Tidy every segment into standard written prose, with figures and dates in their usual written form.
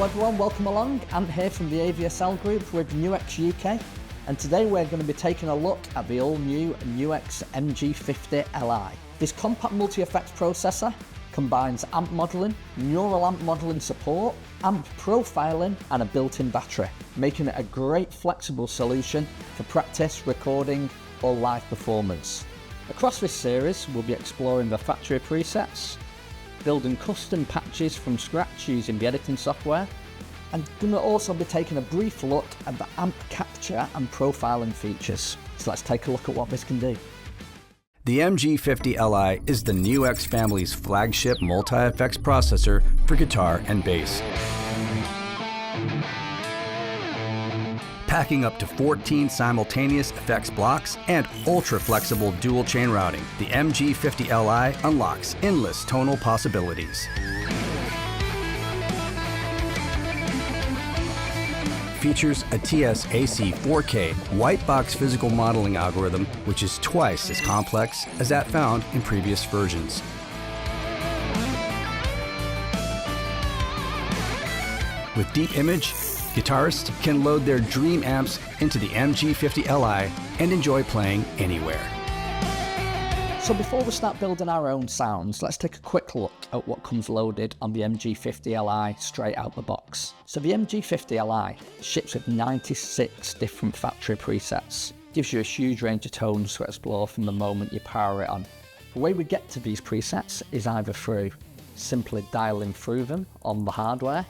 everyone, welcome along. Ant here from the AVSL group with NUX UK, and today we're going to be taking a look at the all-new NUX MG-50Li. This compact multi-effects processor combines amp modelling, neural amp modelling support, amp profiling and a built-in battery, making it a great flexible solution for practice, recording or live performance. Across this series we'll be exploring the factory presets, building custom patches from scratch using the editing software, and going to also be taking a brief look at the amp capture and profiling features. So let's take a look at what this can do. The MG-50Li is the NUX family's flagship multi-effects processor for guitar and bass. Packing up to 14 simultaneous effects blocks and ultra-flexible dual-chain routing, the MG-50Li unlocks endless tonal possibilities. Features a TS-AC 4K white box physical modeling algorithm, which is twice as complex as that found in previous versions. With deep image, guitarists can load their dream amps into the MG-50Li and enjoy playing anywhere. So before we start building our own sounds, let's take a quick look at what comes loaded on the MG-50Li straight out the box. So the MG-50Li ships with 96 different factory presets. Gives you a huge range of tones to explore from the moment you power it on. The way we get to these presets is either through simply dialing through them on the hardware,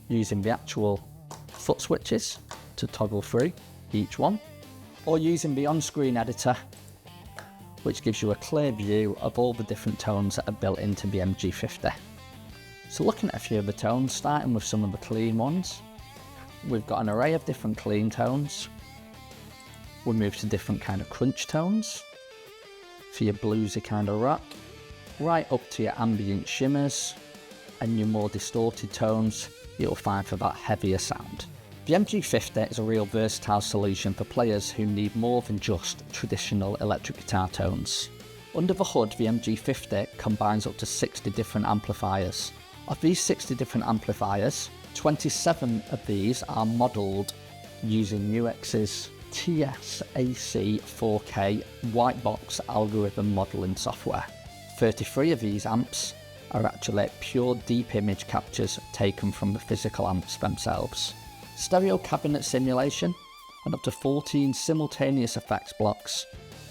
using the actual foot switches to toggle through each one, or using the on-screen editor, which gives you a clear view of all the different tones that are built into the MG-50. So looking at a few of the tones, starting with some of the clean ones, we've got an array of different clean tones. We move to different kind of crunch tones, for your bluesy kind of rock, right up to your ambient shimmers, and your more distorted tones you'll find for that heavier sound. The MG-50 is a real versatile solution for players who need more than just traditional electric guitar tones. Under the hood, the MG-50 combines up to 60 different amplifiers. Of these 60 different amplifiers, 27 of these are modelled using NUX's TS-AC 4K white box algorithm modelling software. 33 of these amps are actually pure deep image captures taken from the physical amps themselves. Stereo cabinet simulation and up to 14 simultaneous effects blocks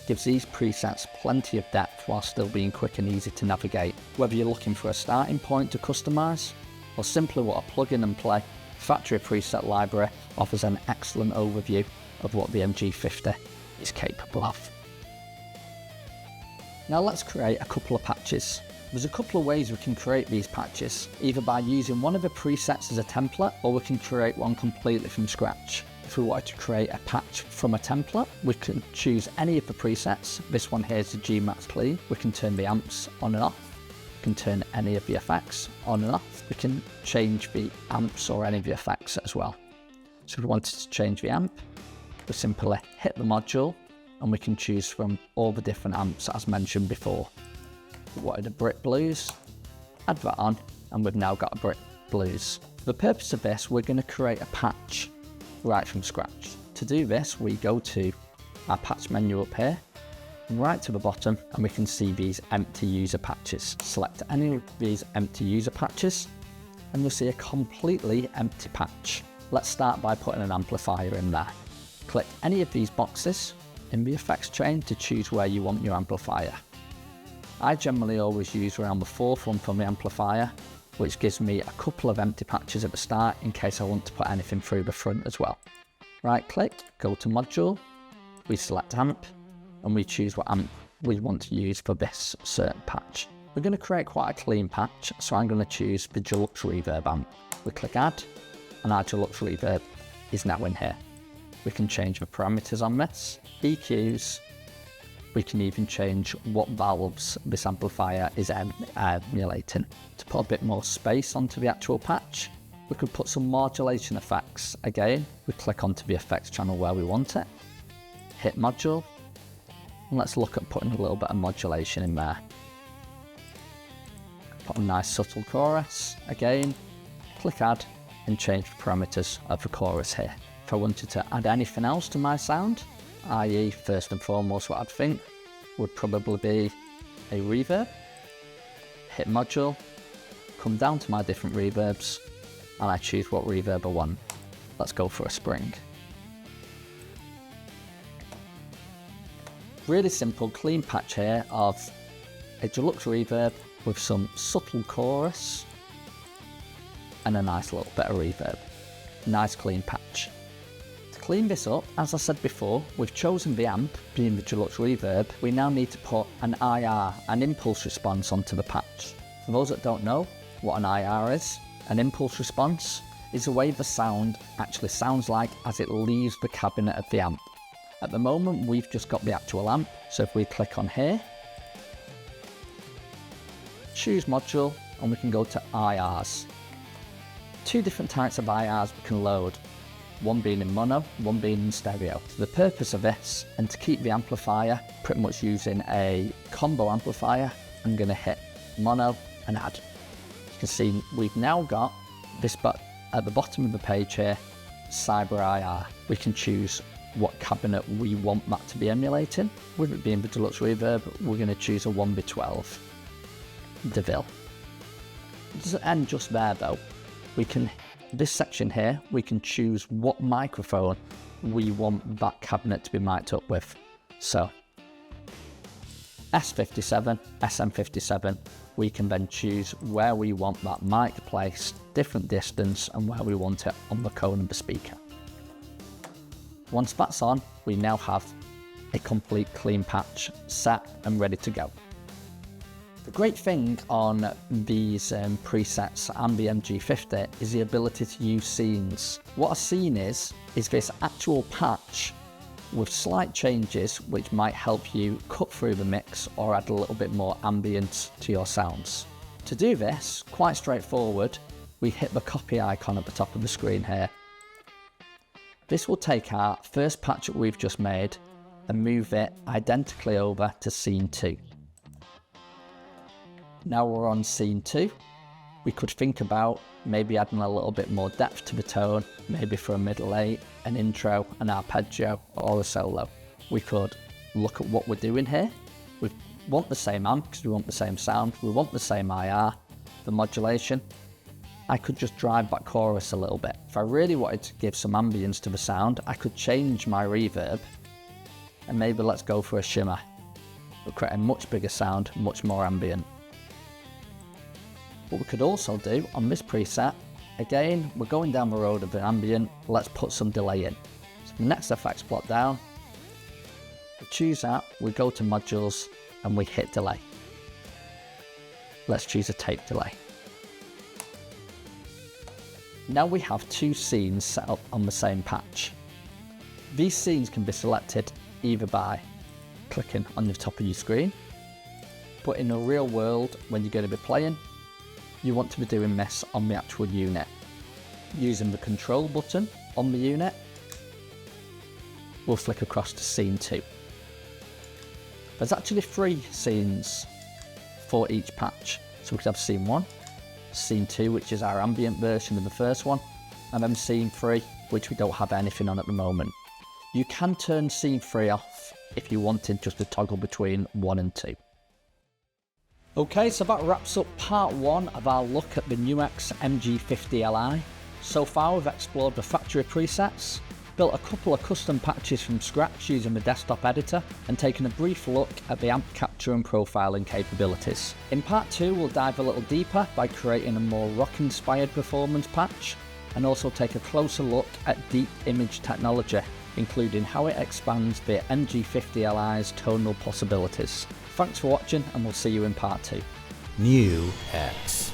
gives these presets plenty of depth while still being quick and easy to navigate. Whether you're looking for a starting point to customise or simply want to plug in and play, Factory Preset Library offers an excellent overview of what the MG-50 is capable of. Now let's create a couple of patches. There's a couple of ways we can create these patches, either by using one of the presets as a template, or we can create one completely from scratch. If we wanted to create a patch from a template, we can choose any of the presets. This one here is the G-Max Clean. We can turn the amps on and off. We can turn any of the effects on and off. We can change the amps or any of the effects as well. So if we wanted to change the amp, we simply hit the module and we can choose from all the different amps as mentioned before. We wanted a Brit Blues, add that on, and we've now got a Brit Blues. For the purpose of this, we're going to create a patch right from scratch. To do this, we go to our patch menu up here, right to the bottom, and we can see these empty user patches. Select any of these empty user patches, and you'll see a completely empty patch. Let's start by putting an amplifier in there. Click any of these boxes in the effects chain to choose where you want your amplifier. I generally always use around the fourth one from the amplifier, which gives me a couple of empty patches at the start in case I want to put anything through the front as well. Right click, go to module, we select amp, and we choose what amp we want to use for this certain patch. We're going to create quite a clean patch, so I'm going to choose the Deluxe Reverb amp. We click add, and our Deluxe Reverb is now in here. We can change the parameters on this, EQs. We can even change what valves this amplifier is emulating. To put a bit more space onto the actual patch, we could put some modulation effects. Again, we click onto the effects channel where we want it, hit module, and let's look at putting a little bit of modulation in there. put a nice subtle chorus. Again, click add and change the parameters of the chorus here. If I wanted to add anything else to my sound, i.e. first and foremost what I'd think would probably be a reverb, hit module, come down to my different reverbs, and I choose what reverb I want. Let's go for a spring. Really simple, clean patch here of a deluxe reverb with some subtle chorus and a nice little bit of reverb. Nice clean patch. To clean this up, as I said before, we've chosen the amp, being the deluxe reverb. We now need to put an IR, an impulse response, onto the patch. For those that don't know what an IR is, an impulse response is the way the sound actually sounds like as it leaves the cabinet of the amp. At the moment, we've just got the actual amp, so if we click on here, choose module, and we can go to IRs. Two different types of IRs we can load, one being in mono, one being in stereo. For the purpose of this, and to keep the amplifier pretty much using a combo amplifier, I'm going to hit mono and add. You can see we've now got this button at the bottom of the page here, Cyber IR. We can choose what cabinet we want that to be emulating. With it being the deluxe reverb, we're going to choose a 1B12 DeVille. It doesn't end just there though. We can, this section here, we can choose what microphone we want that cabinet to be mic'd up with. So S57, SM57, we can then choose where we want that mic placed, different distance, and where we want it on the cone of the speaker. Once that's on, we now have a complete clean patch set and ready to go. The great thing on these presets and the MG50 is the ability to use scenes. What a scene is this actual patch with slight changes which might help you cut through the mix or add a little bit more ambience to your sounds. To do this, quite straightforward, we hit the copy icon at the top of the screen here. This will take our first patch that we've just made and move it identically over to scene 2. Now we're on scene 2, we could think about maybe adding a little bit more depth to the tone, maybe for a middle 8, an intro, an arpeggio, or a solo. We could look at what we're doing here. We want the same amp because we want the same sound, we want the same IR, the modulation. I could just drive that chorus a little bit. If I really wanted to give some ambience to the sound, I could change my reverb and maybe let's go for a shimmer. We'll create a much bigger sound, much more ambient. What we could also do on this preset, again, we're going down the road of an ambient, let's put some delay in. So the next effects block down, we choose that, we go to modules and we hit delay. Let's choose a tape delay. Now we have two scenes set up on the same patch. These scenes can be selected either by clicking on the top of your screen, but in the real world, when you're going to be playing, you want to be doing this on the actual unit. Using the control button on the unit, we'll flick across to scene 2. There's actually 3 scenes for each patch. So we could have scene 1, scene 2, which is our ambient version of the first one, and then scene 3, which we don't have anything on at the moment. You can turn scene 3 off if you wanted just to toggle between 1 and 2. Okay, so that wraps up part 1 of our look at the NUX MG-50Li. So far we've explored the factory presets, built a couple of custom patches from scratch using the desktop editor, and taken a brief look at the amp capture and profiling capabilities. In part 2 we'll dive a little deeper by creating a more rock-inspired performance patch, and also take a closer look at deep image technology, including how it expands the MG-50Li's tonal possibilities. Thanks for watching, and we'll see you in part 2. NUX.